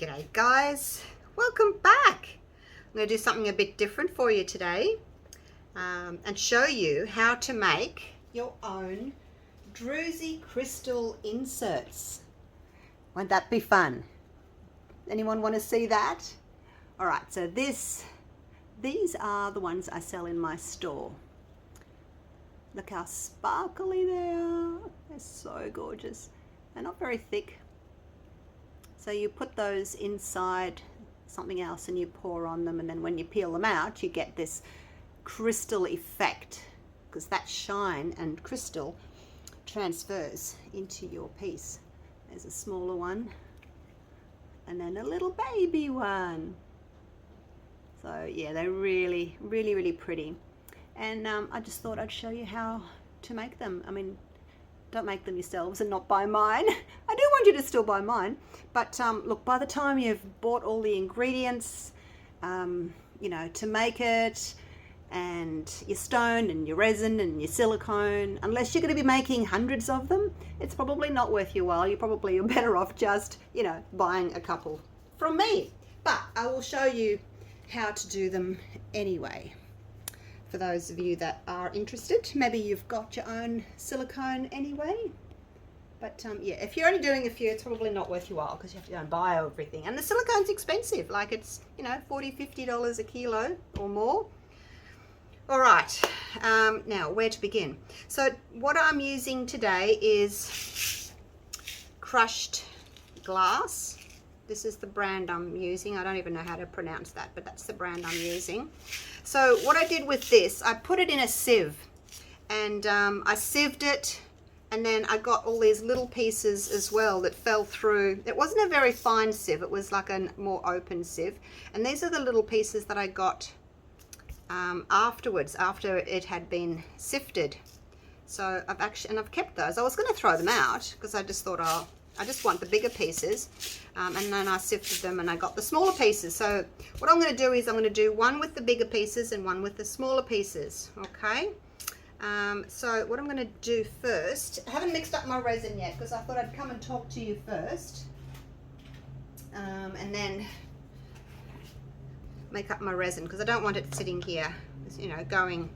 G'day guys, welcome back. I'm going to do something a bit different for you today and show you how to make your own Druzy crystal inserts. Won't that be fun? Anyone want to see that? Alright, so these are the ones I sell in my store. Look how sparkly they are. They're so gorgeous. They're not very thick. So you put those inside something else and you pour on them, and then when you peel them out you get this crystal effect, because that shine and crystal transfers into your piece. There's a smaller one and then a little baby one. So yeah, they're really pretty, and I just thought I'd show you how to make them. I mean, don't make them yourselves and not buy mine. I do want you to still buy mine, but look, by the time you've bought all the ingredients, you know, to make it, and your stone and your resin and your silicone, unless you're going to be making hundreds of them, it's probably not worth your while. You're better off just, you know, buying a couple from me. But I will show you how to do them anyway. For those of you that are interested, maybe you've got your own silicone anyway. But yeah, if you're only doing a few, it's probably not worth your while, because you have to go and buy everything. And the silicone's expensive, like it's, you know, $40, $50 a kilo or more. All right, now where to begin? So what I'm using today is crushed glass. This is the brand I'm using. I don't even know how to pronounce that, but that's the brand I'm using. So what I did with this, I put it in a sieve, and I sieved it, and then I got all these little pieces as well that fell through. It wasn't a very fine sieve, it was like a more open sieve, and these are the little pieces that I got afterwards, after it had been sifted. So I've kept those. I was going to throw them out because I just thought, oh, I just want the bigger pieces, and then I sifted them and I got the smaller pieces. So what I'm going to do is I'm going to do one with the bigger pieces and one with the smaller pieces. Okay, so what I'm going to do first, I haven't mixed up my resin yet because I thought I'd come and talk to you first, and then make up my resin, because I don't want it sitting here, you know, going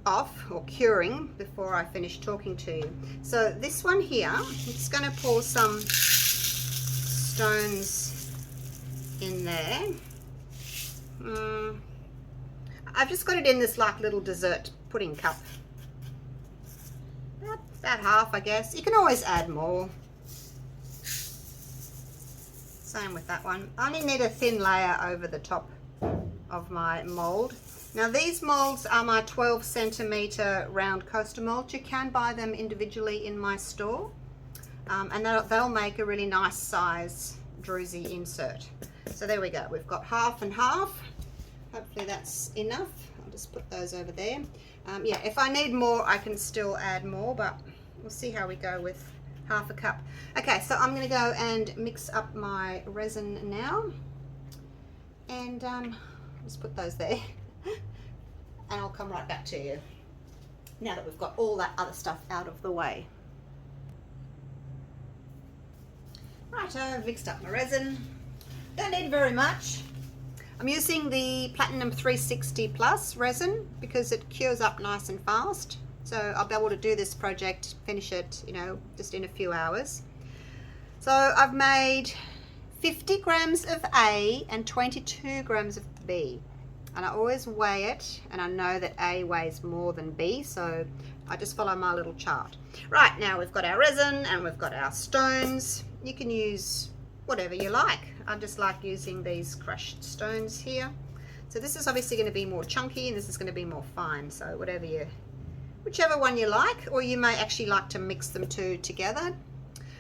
off or curing before I finish talking to you. So this one here, I'm just going to pour some stones in there. I've just got it in this like little dessert pudding cup. About half, I guess. You can always add more. Same with that one. I only need a thin layer over the top of my mold. Now these molds are my 12 centimeter round coaster molds. You can buy them individually in my store, and they'll make a really nice size Druzy insert. So there we go, we've got half and half. Hopefully that's enough. I'll just put those over there. Yeah, if I need more I can still add more, but we'll see how we go with half a cup. Okay, so I'm going to go and mix up my resin now, and just put those there. And I'll come right back to you now that we've got all that other stuff out of the way. Right, I've mixed up my resin. Don't need very much. I'm using the Platinum 360 Plus resin because it cures up nice and fast. So I'll be able to do this project, finish it, you know, just in a few hours. So I've made 50 grams of A and 22 grams of B. And I always weigh it, and I know that A weighs more than B, so I just follow my little chart. Right, now we've got our resin and we've got our stones. You can use whatever you like. I just like using these crushed stones here. So this is obviously going to be more chunky and this is going to be more fine, so whichever one you like, or you may actually like to mix them two together.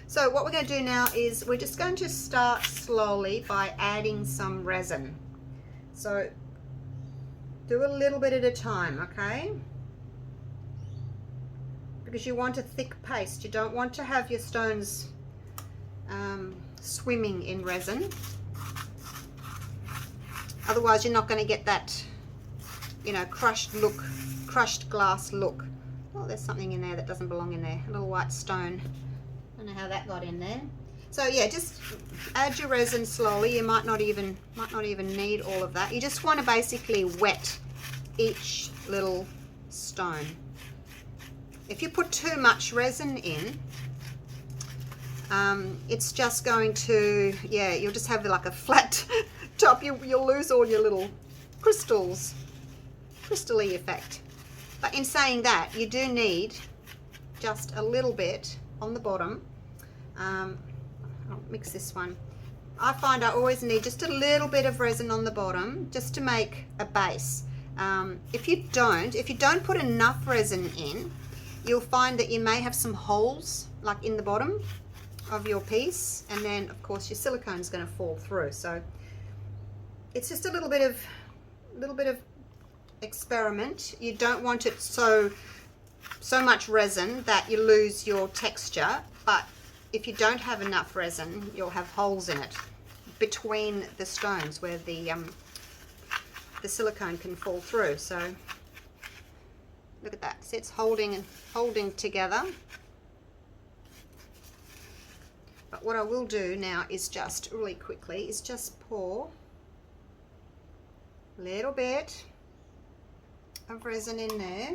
So what we're going to do now is we're just going to start slowly by adding some resin. So do a little bit at a time, okay? Because you want a thick paste. You don't want to have your stones swimming in resin. Otherwise you're not going to get that, you know, crushed glass look. Oh, there's something in there that doesn't belong in there. A little white stone. I don't know how that got in there. So yeah, just add your resin slowly. You might not even need all of that. You just want to basically wet each little stone. If you put too much resin in, it's just going to, yeah, you'll just have like a flat top. You'll lose all your little crystals, crystal-y effect. But in saying that, you do need just a little bit on the bottom. I'll mix this one. I find I always need just a little bit of resin on the bottom just to make a base. If you don't put enough resin in, you'll find that you may have some holes like in the bottom of your piece, and then of course your silicone is going to fall through. So it's just a little bit of experiment. You don't want it so much resin that you lose your texture, but if you don't have enough resin, you'll have holes in it between the stones where the silicone can fall through. So look at that. See, it's holding together. But what I will do now is just really quickly is just pour a little bit of resin in there,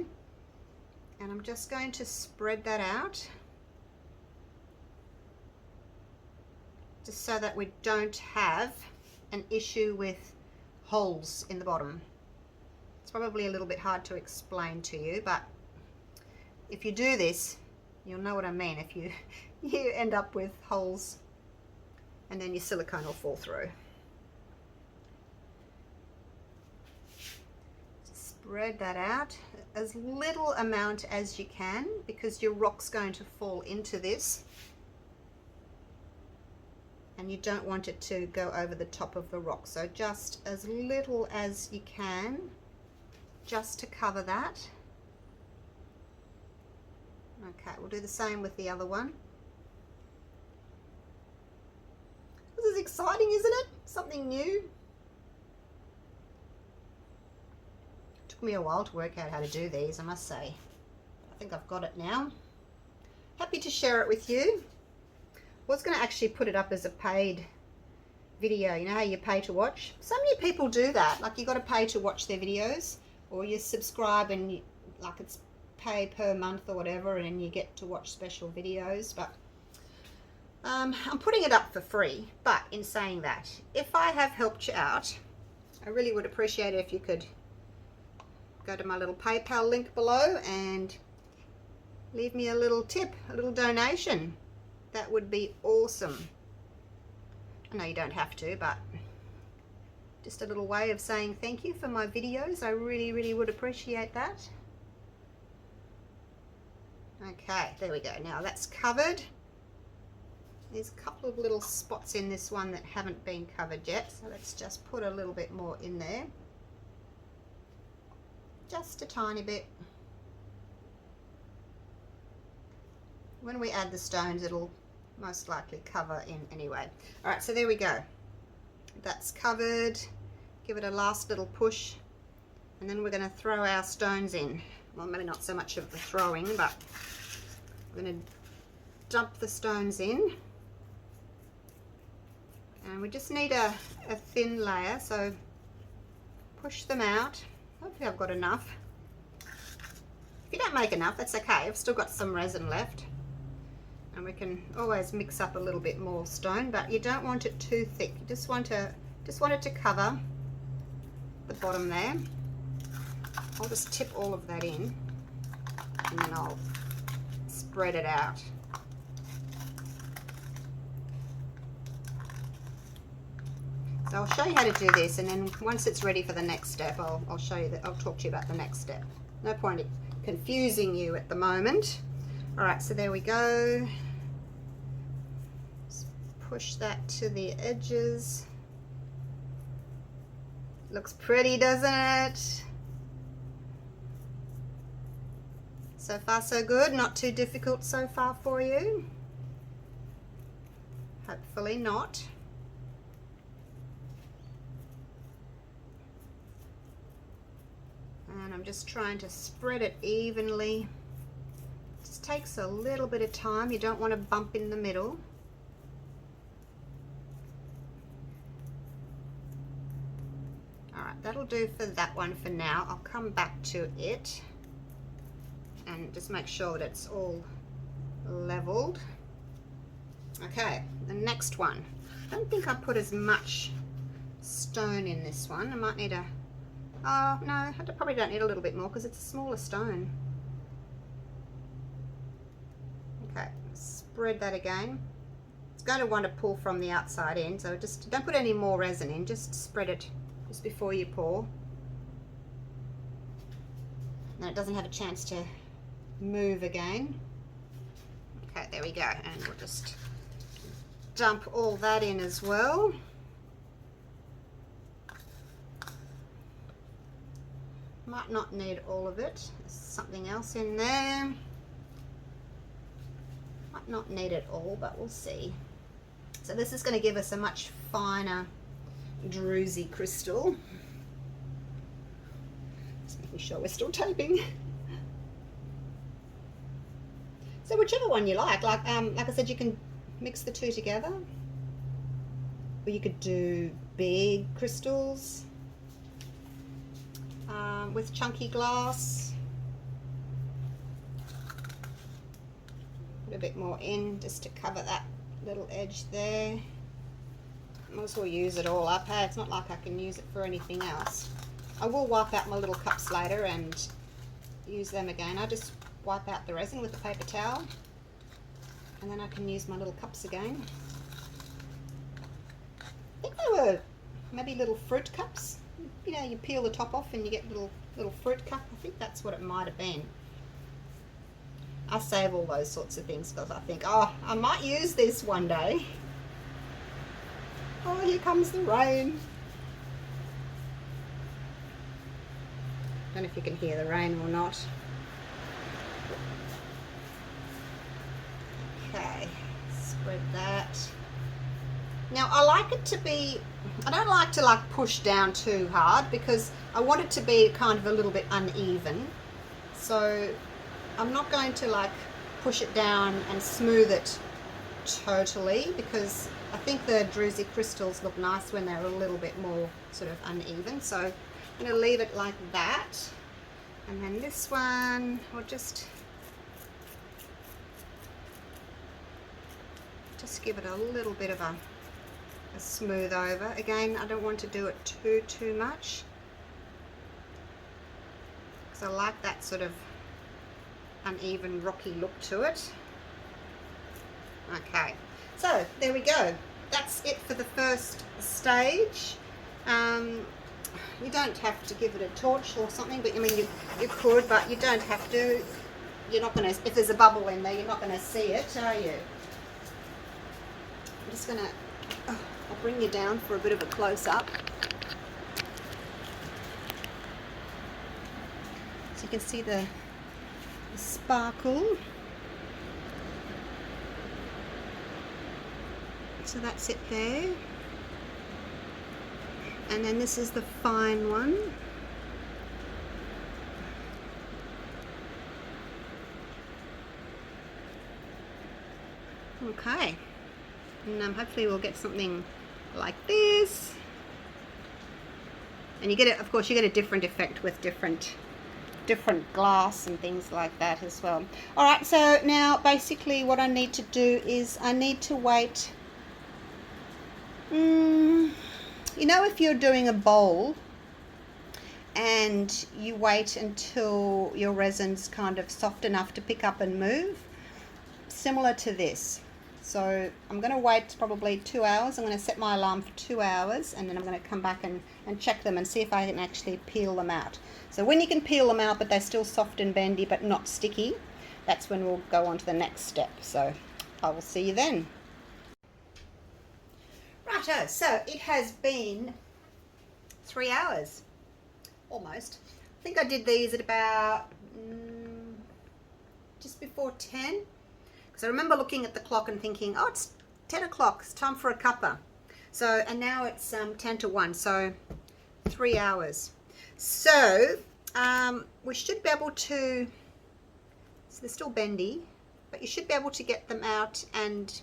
and I'm just going to spread that out just so that we don't have an issue with holes in the bottom. It's probably a little bit hard to explain to you, but if you do this, you'll know what I mean. If you end up with holes, and then your silicone will fall through. Just spread that out as little amount as you can, because your rock's going to fall into this, and you don't want it to go over the top of the rock. So just as little as you can, just to cover that. Okay, we'll do the same with the other one. This is exciting, isn't it? Something new. Took me a while to work out how to do these, I must say. I think I've got it now. Happy to share it with you. I was going to actually put it up as a paid video. You know how you pay to watch? So many people do that. Like, you got to pay to watch their videos, or you subscribe and you, like, it's pay per month or whatever, and you get to watch special videos. But I'm putting it up for free. But in saying that, if I have helped you out, I really would appreciate it if you could go to my little PayPal link below and leave me a little tip, a little donation. That would be awesome. I know you don't have to, but just a little way of saying thank you for my videos. I really would appreciate that. Okay, there we go. Now that's covered. There's a couple of little spots in this one that haven't been covered yet, so let's just put a little bit more in there. Just a tiny bit. When we add the stones, it'll most likely cover in anyway. All right, so there we go. That's covered. Give it a last little push, and then we're going to throw our stones in. Well, maybe not so much of the throwing, but we're going to dump the stones in. And we just need a thin layer, so push them out. Hopefully I've got enough. If you don't make enough, that's okay. I've still got some resin left. And we can always mix up a little bit more stone, but you don't want it too thick. You just want it to cover the bottom there. I'll just tip all of that in, and then I'll spread it out. So I'll show you how to do this, and then once it's ready for the next step, I'll show you that. I'll talk to you about the next step. No point in confusing you at the moment. All right, so there we go. Just push that to the edges. Looks pretty, doesn't it? So far so good, not too difficult so far for you. Hopefully not. And I'm just trying to spread it evenly. Just takes a little bit of time. You don't want to bump in the middle. Alright, that'll do for that one for now. I'll come back to it and just make sure that it's all leveled. Okay, the next one. I don't think I put as much stone in this one. I might need a... Oh, no, I probably don't need a little bit more because it's a smaller stone. Okay, spread that again. It's going to want to pull from the outside in, so just don't put any more resin in, just spread it just before you pour. Now it doesn't have a chance to move again. Okay, there we go, and we'll just dump all that in as well. Might not need all of it. There's something else in there. Might not need it all, but we'll see. So this is going to give us a much finer Druzy crystal. Just making sure we're still taping. So whichever one you like I said, you can mix the two together, or you could do big crystals with chunky glass. Put a bit more in just to cover that little edge there. Might as well use it all up. Hey, it's not like I can use it for anything else. I will wipe out my little cups later and use them again. I just wipe out the resin with a paper towel, and then I can use my little cups again. I think they were maybe little fruit cups. You know, you peel the top off and you get little fruit cup. I think that's what it might have been. I save all those sorts of things because I think, oh, I might use this one day. Oh, here comes the rain. I don't know if you can hear the rain or not. Okay, spread that. Now I like it to be, I don't like to push down too hard because I want it to be kind of a little bit uneven. So I'm not going to push it down and smooth it totally, because I think the Druzy crystals look nice when they're a little bit more sort of uneven. So I'm going to leave it like that. And then this one, I'll just give it a little bit of a smooth over. Again, I don't want to do it too much, because I like that sort of uneven rocky look to it. Okay, so there we go. That's it for the first stage. You don't have to give it a torch or something, but I mean you could, but you don't have to. You're not going to, if there's a bubble in there, you're not going to see it, are you? I'm just going to, I'll bring you down for a bit of a close-up. So you can see the sparkle. So that's it there. And then this is the fine one. Okay. And hopefully we'll get something like this. And you get it, of course, you get a different effect with different glass and things like that as well. All right, so now basically what I need to do is I need to wait. You know, if you're doing a bowl and you wait until your resin's kind of soft enough to pick up and move, similar to this. So I'm going to wait probably 2 hours. I'm going to set my alarm for 2 hours, and then I'm going to come back and check them and see if I can actually peel them out. So when you can peel them out but they're still soft and bendy but not sticky, that's when we'll go on to the next step. So I will see you then. Righto, so it has been 3 hours, almost. I think I did these at about just before 10. Because I remember looking at the clock and thinking, oh, it's 10 o'clock, it's time for a cuppa. So, and now it's 10 to 1, so 3 hours. So, we should be able to, so they're still bendy, but you should be able to get them out and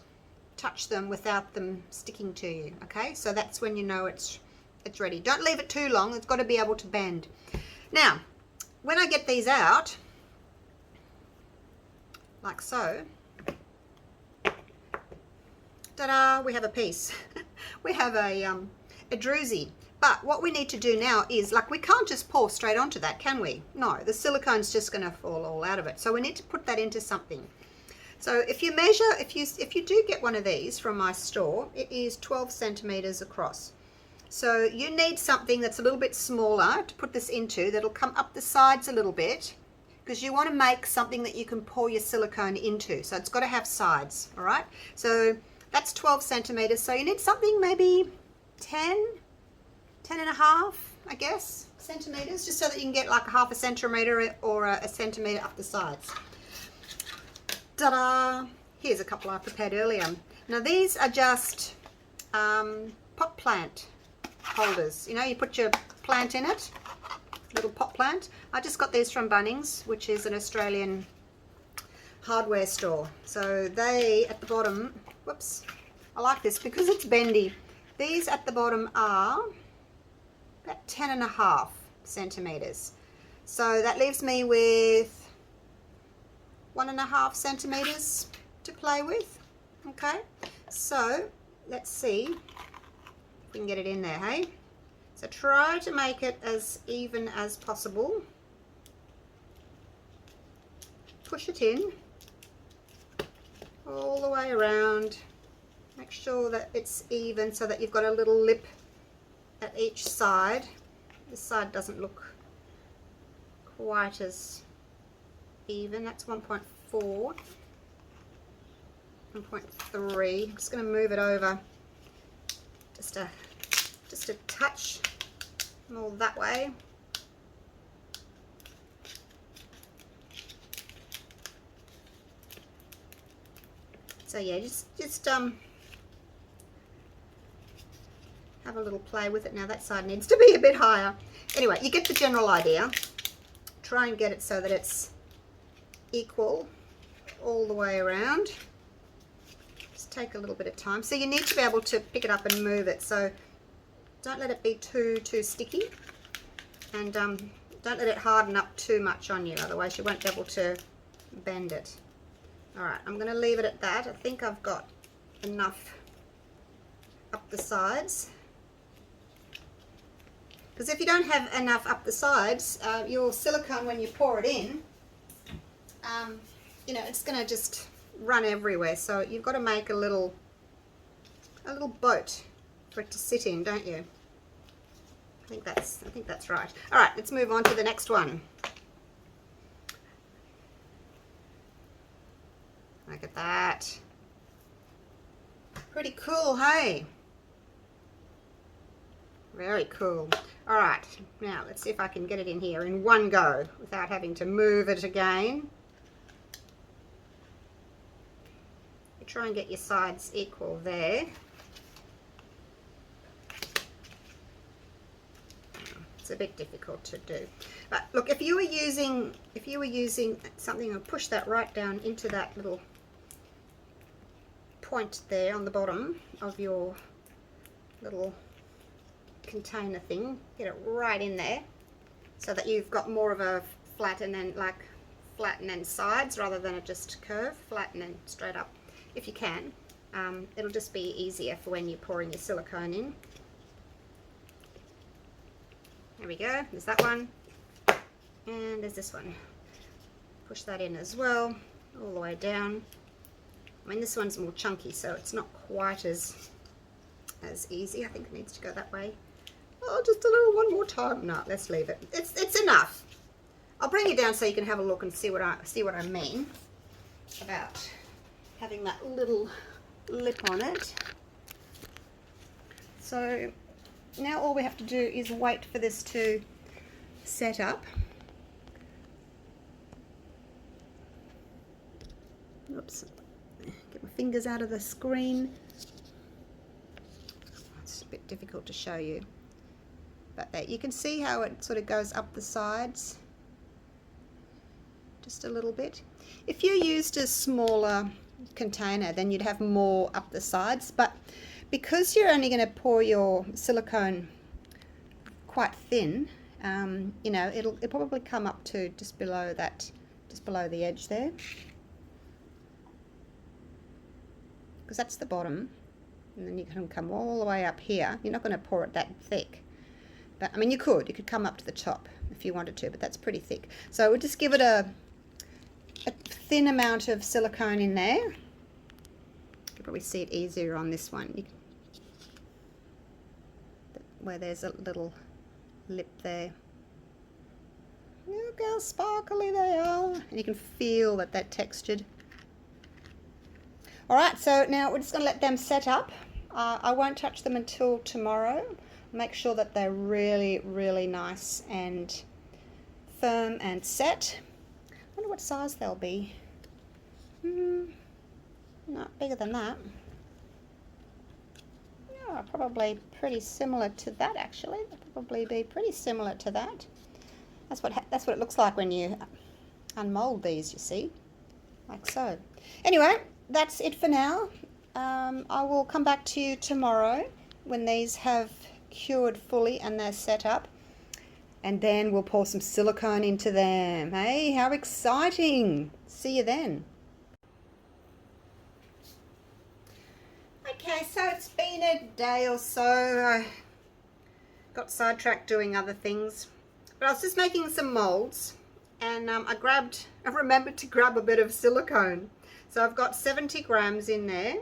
touch them without them sticking to you, okay? So that's when you know it's it's ready. Don't leave it too long. It's got to be able to bend. Now, when I get these out, like so, ta-da, we have a piece. We have a druzy. But what we need to do now is, like, we can't just pour straight onto that, can we? No, the silicone's just going to fall all out of it. So we need to put that into something. So if you measure, if you do get one of these from my store, it is 12 centimeters across. So you need something that's a little bit smaller to put this into, that'll come up the sides a little bit, because you want to make something that you can pour your silicone into. So it's got to have sides, all right? So that's 12 centimeters. So you need something maybe 10 and a half, I guess, centimeters, just so that you can get like a half a centimeter or a centimeter up the sides. Ta-da! Here's a couple I prepared earlier. Now these are just pot plant holders. You know, you put your plant in it, little pot plant. I just got these from Bunnings, which is an Australian hardware store. So they, at the bottom, whoops, I like this because it's bendy. These at the bottom are about 10 and a half centimeters. So that leaves me with 1.5 centimeters to play with. Okay, so let's see if we can get it in there, hey? So try to make it as even as possible. Push it in all the way around. Make sure that it's even so that you've got a little lip at each side. This side doesn't look quite as even. That's 1.4, 1.3. I'm just going to move it over just a touch more that way. So yeah, just have a little play with it. Now that side needs to be a bit higher. Anyway, you get the general idea. Try and get it so that it's equal all the way around. Just take a little bit of time. So you need to be able to pick it up and move it. So don't let it be too sticky, and don't let it harden up too much on you. Otherwise you won't be able to bend it. All right, I'm going to leave it at that. I think I've got enough up the sides. Because if you don't have enough up the sides, your silicone, when you pour it in, you know, it's going to just run everywhere. So you've got to make a little boat for it to sit in, don't you? I think that's right. All right, let's move on to the next one. Look at that. Pretty cool, hey? Very cool. All right, now let's see if I can get it in here in one go without having to move it again. You try and get your sides equal there. It's a bit difficult to do. But look, if you were using something, I'll push that right down into that little point there on the bottom of your little container thing. Get it right in there so that you've got more of a flat and then sides rather than a just curve, flat and then straight up if you can. It'll just be easier for when you're pouring your silicone in. There we go, there's that one, and there's this one. Push that in as well, all the way down. I mean, this one's more chunky, so it's not quite as easy. I think it needs to go that way. Oh, just a little one more time. No, let's leave it. It's enough. I'll bring it down so you can have a look and see what I mean about having that little lip on it. So now all we have to do is wait for this to set up. Oops. Get my fingers out of the screen. It's a bit difficult to show you. But there, you can see how it sort of goes up the sides. Just a little bit. If you used a smaller container, then you'd have more up the sides. But because you're only going to pour your silicone quite thin, you know, it'll probably come up to just below that, just below the edge there, because that's the bottom, and then you can come all the way up here. You're not going to pour it that thick, but I mean you could come up to the top if you wanted to, but that's pretty thick. So we'll just give it a thin amount of silicone in there. You can probably see it easier on this one, where there's a little lip there. Look how sparkly they are, and you can feel that they're textured. Alright, so now we're just going to let them set up. I won't touch them until tomorrow. Make sure that they're really, really nice and firm and set. I wonder what size they'll be. Not bigger than that. Yeah, probably pretty similar to that actually. They'll probably be pretty similar to that. That's what it looks like when you unmold these, you see, like so. Anyway, that's it for now. I will come back to you tomorrow when these have cured fully and they're set up, and then we'll pour some silicone into them. Hey, how exciting! See you then. Okay, so it's been a day or so. I got sidetracked doing other things, but I was just making some molds, and I remembered to grab a bit of silicone. So I've got 70 grams in there,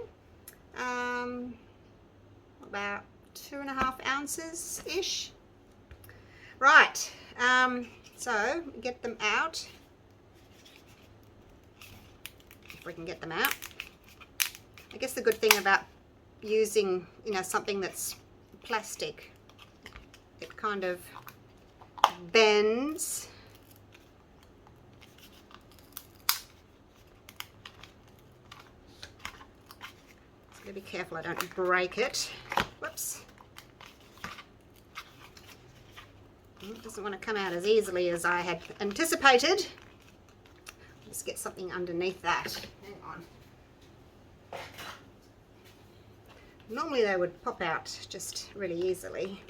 about 2.5 ounces ish. Right, so get them out, if we can get them out. I guess the good thing about using, you know, something that's plastic, it kind of bends. Just gotta be careful I don't break it. Whoops. It doesn't want to come out as easily as I had anticipated. Let's get something underneath that. Hang on. Normally they would pop out just really easily.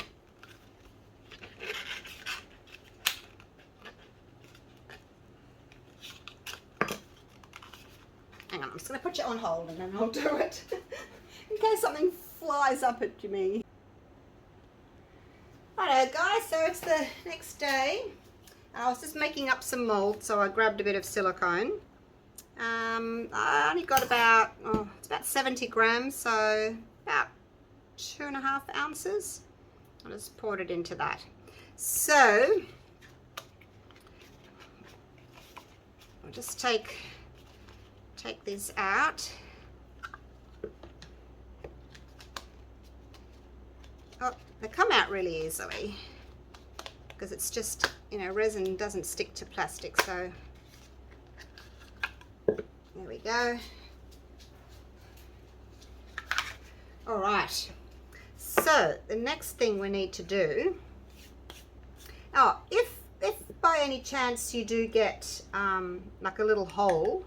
Hang on, I'm just going to put you on hold and then I'll do it in case something flies up at me. Righto guys, so it's the next day. I was just making up some molds, so I grabbed a bit of silicone. I only got about, it's about 70 grams, so about 2.5 ounces. I just poured it into that. So I'll just take this out. Oh, they come out really easily because it's just, you know, resin doesn't stick to plastic, so there we go. All right, so the next thing we need to do, if by any chance you do get like a little hole,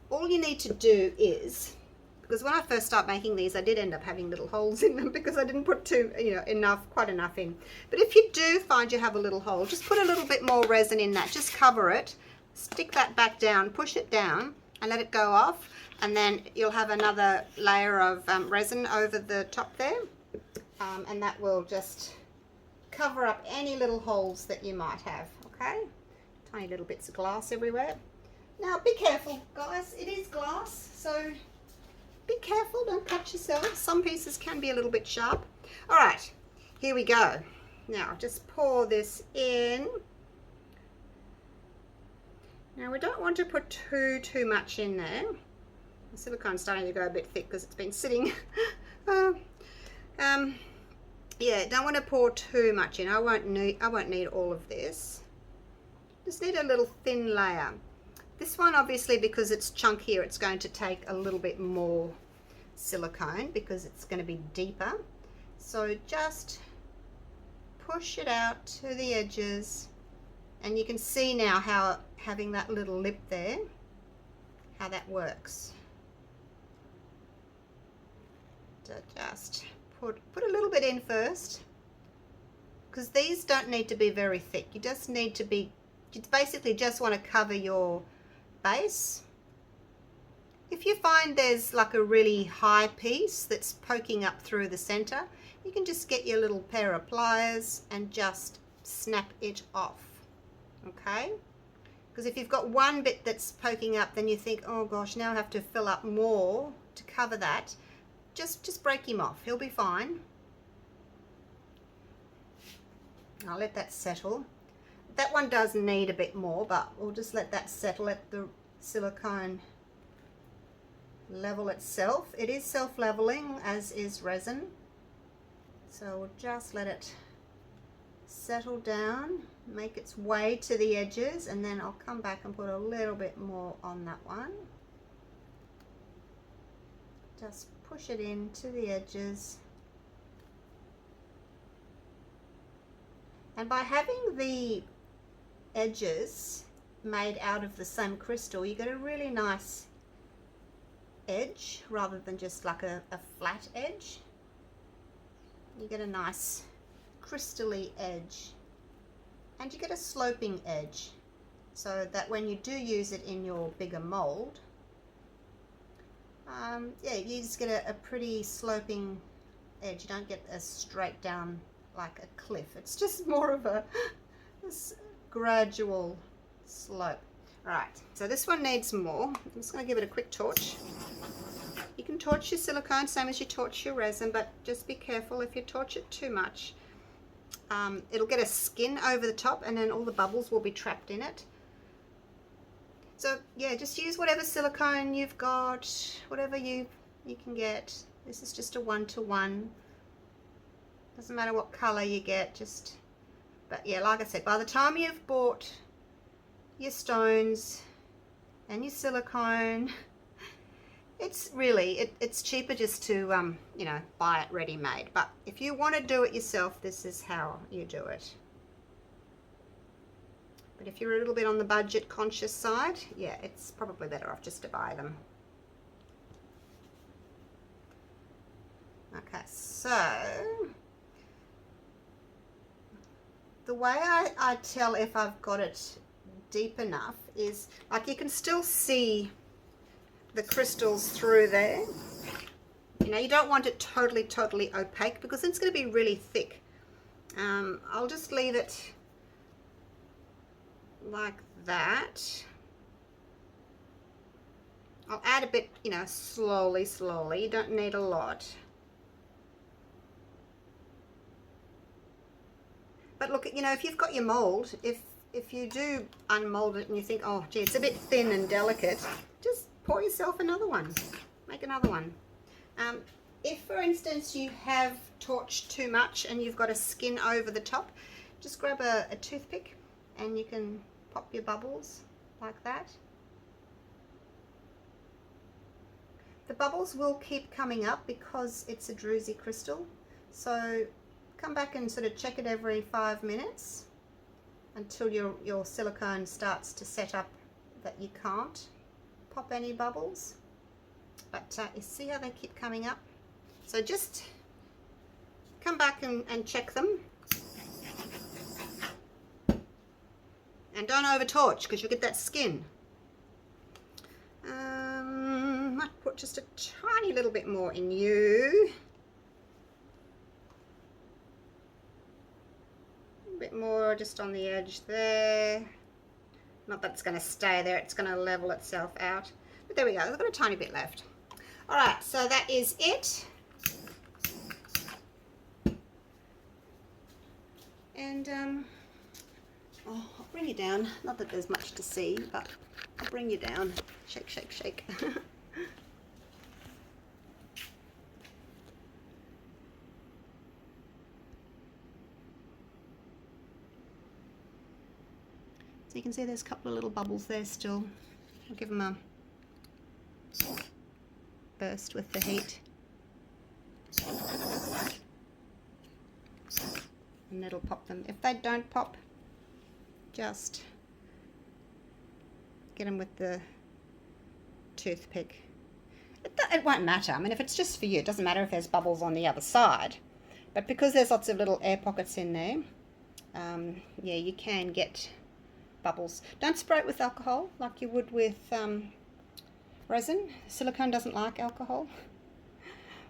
all you need to do is, because when I first started making these, I did end up having little holes in them because I didn't put quite enough in. But if you do find you have a little hole, just put a little bit more resin in that. Just cover it, stick that back down, push it down, and let it go off. And then you'll have another layer of resin over the top there, and that will just cover up any little holes that you might have. Okay, tiny little bits of glass everywhere. Now be careful guys, it is glass, so be careful, don't cut yourself. Some pieces can be a little bit sharp. All right, here we go. Now just pour this in. Now we don't want to put too much in there. The silicone's starting to go a bit thick because it's been sitting. Yeah, don't want to pour too much in. I won't need all of this. Just need a little thin layer. This one, obviously, because it's chunkier, it's going to take a little bit more silicone because it's going to be deeper. So just push it out to the edges, and you can see now how having that little lip there, how that works. So just put a little bit in first, because these don't need to be very thick. You just need to be, you basically just want to cover your base. If you find there's like a really high piece that's poking up through the center, you can just get your little pair of pliers and just snap it off, okay? Because if you've got one bit that's poking up, then you think, oh gosh, now I have to fill up more to cover that. Just break him off, he'll be fine. I'll let that settle. That one does need a bit more, but we'll just let that settle, let the silicone level itself. It is self-leveling, as is resin. So we'll just let it settle down, make its way to the edges, and then I'll come back and put a little bit more on that one. Just push it in to the edges. And by having the edges made out of the same crystal, you get a really nice edge rather than just like a flat edge. You get a nice crystally edge, and you get a sloping edge, so that when you do use it in your bigger mold, yeah, you just get a pretty sloping edge. You don't get a straight down like a cliff. It's just more of a this gradual slope. Right, so this one needs more. I'm just going to give it a quick torch. You can torch your silicone same as you torch your resin, but just be careful. If you torch it too much, it'll get a skin over the top, and then all the bubbles will be trapped in it. So yeah, just use whatever silicone you've got, whatever you can get. This is just a 1-to-1. Doesn't matter what color you get, just, but yeah, like I said, by the time you've bought your stones and your silicone, it's really, it's cheaper just to, you know, buy it ready-made. But if you want to do it yourself, this is how you do it. But if you're a little bit on the budget conscious side, yeah, it's probably better off just to buy them. Okay, so the way I tell if I've got it deep enough is, like, you can still see the crystals through there. You know, you don't want it totally opaque, because it's going to be really thick. I'll just leave it like that. I'll add a bit, you know, slowly. You don't need a lot. But look, you know, if you've got your mold, if you do unmold it and you think, oh gee, it's a bit thin and delicate, just pour yourself another one. Make another one. If, for instance, you have torched too much and you've got a skin over the top, just grab a toothpick and you can pop your bubbles like that. The bubbles will keep coming up because it's a Druzy crystal, so come back and sort of check it every 5 minutes until your silicone starts to set up that you can't pop any bubbles. But you see how they keep coming up? So just come back and check them. And don't over torch, because you'll get that skin. Might put just a tiny little bit more in you. A bit more just on the edge there. Not that it's going to stay there, it's going to level itself out. But there we go, I've got a tiny bit left. Alright, so that is it. And oh, I'll bring you down. Not that there's much to see, but I'll bring you down. Shake, shake, shake. So you can see there's a couple of little bubbles there still. I'll give them a burst with the heat. And that'll pop them. If they don't pop, just get them with the toothpick. It won't matter. I mean, if it's just for you, it doesn't matter if there's bubbles on the other side. But because there's lots of little air pockets in there, yeah, you can get bubbles. Don't spray it with alcohol like you would with resin. Silicone doesn't like alcohol.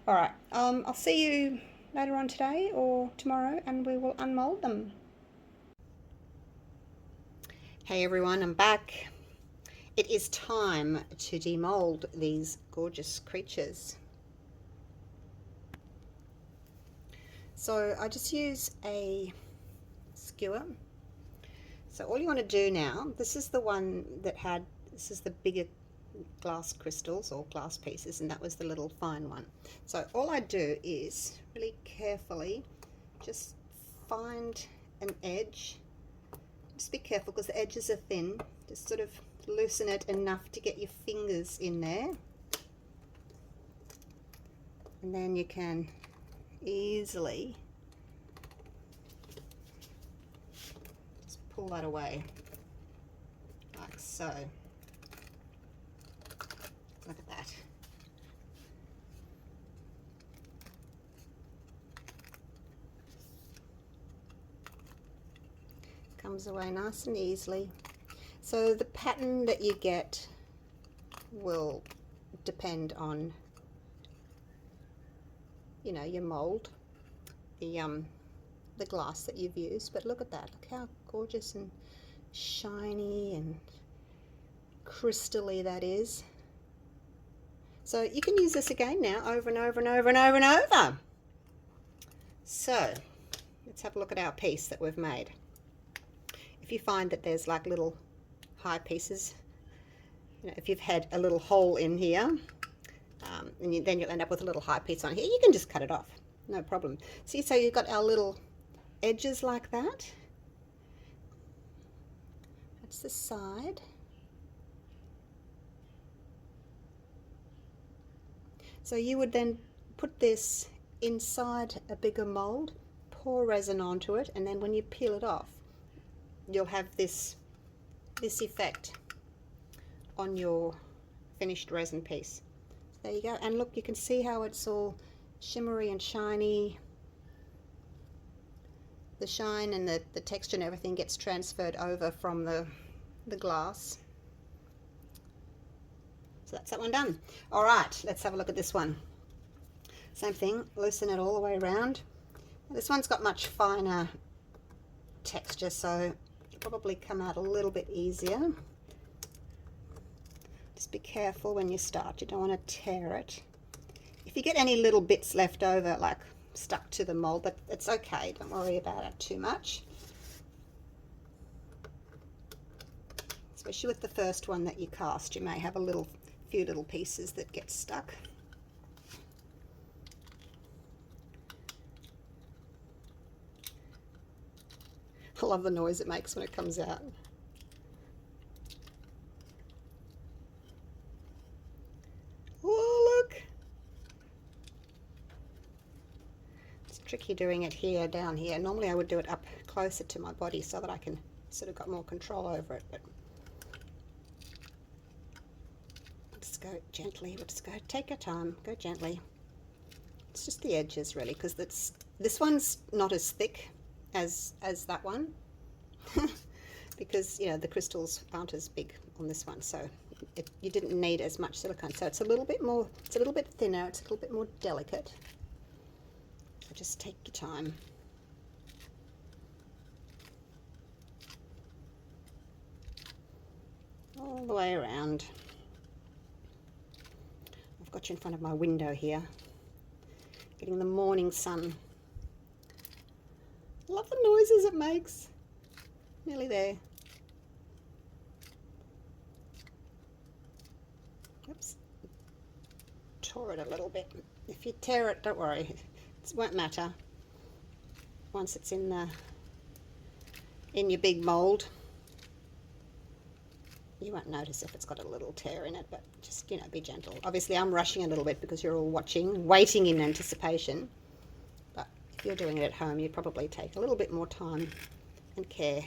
Alright, I'll see you later on today or tomorrow and we will unmold them. Hey everyone, I'm back. It is time to demold these gorgeous creatures. So I just use a skewer. So all you want to do now, this is the one that had, this is the bigger glass crystals or glass pieces, and that was the little fine one. So all I do is really carefully just find an edge. Just be careful because the edges are thin. Just sort of loosen it enough to get your fingers in there. And then you can easily just pull that away, like so. Look at that. Comes away nice and easily. So the pattern that you get will depend on, you know, your mold, the glass that you've used. But look at that, look how gorgeous and shiny and crystally that is. So you can use this again now over and over and over and over and over. So let's have a look at our piece that we've made. If you find that there's like little high pieces, you know, if you've had a little hole in here, and then you'll end up with a little high piece on here, you can just cut it off, no problem. See, so you've got our little edges like that. That's the side. So you would then put this inside a bigger mold, pour resin onto it, and then when you peel it off, you'll have this effect on your finished resin piece. There you go, and look, you can see how it's all shimmery and shiny. The shine and the texture and everything gets transferred over from the glass. So that's that one done. All right, let's have a look at this one. Same thing, loosen it all the way around. This one's got much finer texture, so it'll probably come out a little bit easier. Just be careful when you start, you don't want to tear it. If you get any little bits left over, like stuck to the mold, but it's okay, don't worry about it too much. Especially with the first one that you cast, you may have a few little pieces that get stuck. I love the noise it makes when it comes out. Oh, look! It's tricky doing it here, down here. Normally I would do it up closer to my body so that I can sort of got more control over it, but just go gently, just go, take your time, go gently. It's just the edges really, because this one's not as thick as that one because, you know, the crystals aren't as big on this one, so you didn't need as much silicone. So it's a little bit more, it's a little bit thinner, it's a little bit more delicate. So just take your time. All the way around. I've got you in front of my window here, getting the morning sun. Love the noises it makes. Nearly there. Oops. Tore it a little bit. If you tear it, don't worry. It won't matter. Once it's in your big mold, you won't notice if it's got a little tear in it, but just, you know, be gentle. Obviously I'm rushing a little bit because you're all watching, waiting in anticipation. But if you're doing it at home, you probably take a little bit more time and care.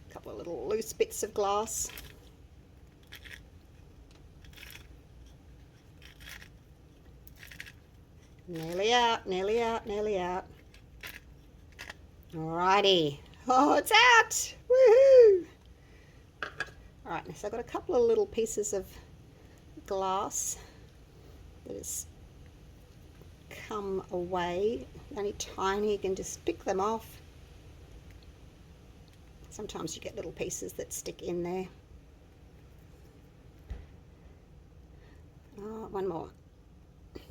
A couple of little loose bits of glass. Nearly out, nearly out, nearly out. Alrighty. Oh, it's out! Woohoo! Alright, so I've got a couple of little pieces of glass that has come away. Only tiny, you can just pick them off. Sometimes you get little pieces that stick in there. Oh, one more.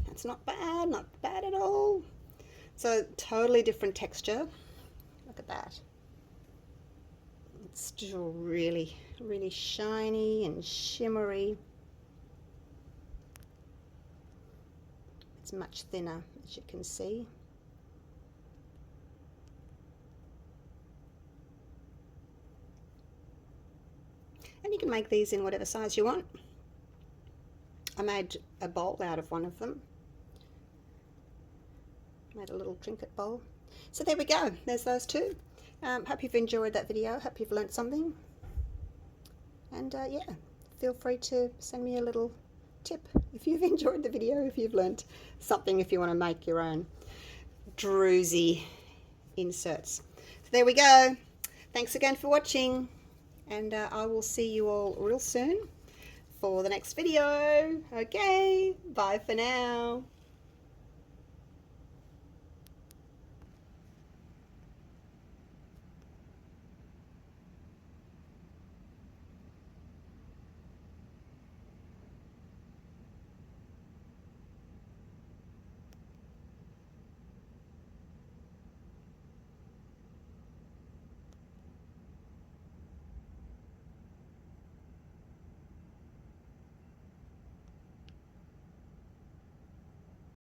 That's not bad at all. So totally different texture. Look at that. It's still really shiny and shimmery. It's much thinner, as you can see. And you can make these in whatever size you want. I made a bowl out of one of them. Made a little trinket bowl. So there we go. There's those two. Hope you've enjoyed that video. Hope you've learnt something. And yeah, feel free to send me a little tip if you've enjoyed the video, if you've learnt something, if you want to make your own Druzy inserts. So there we go. Thanks again for watching, and I will see you all real soon for the next video. Okay, bye for now.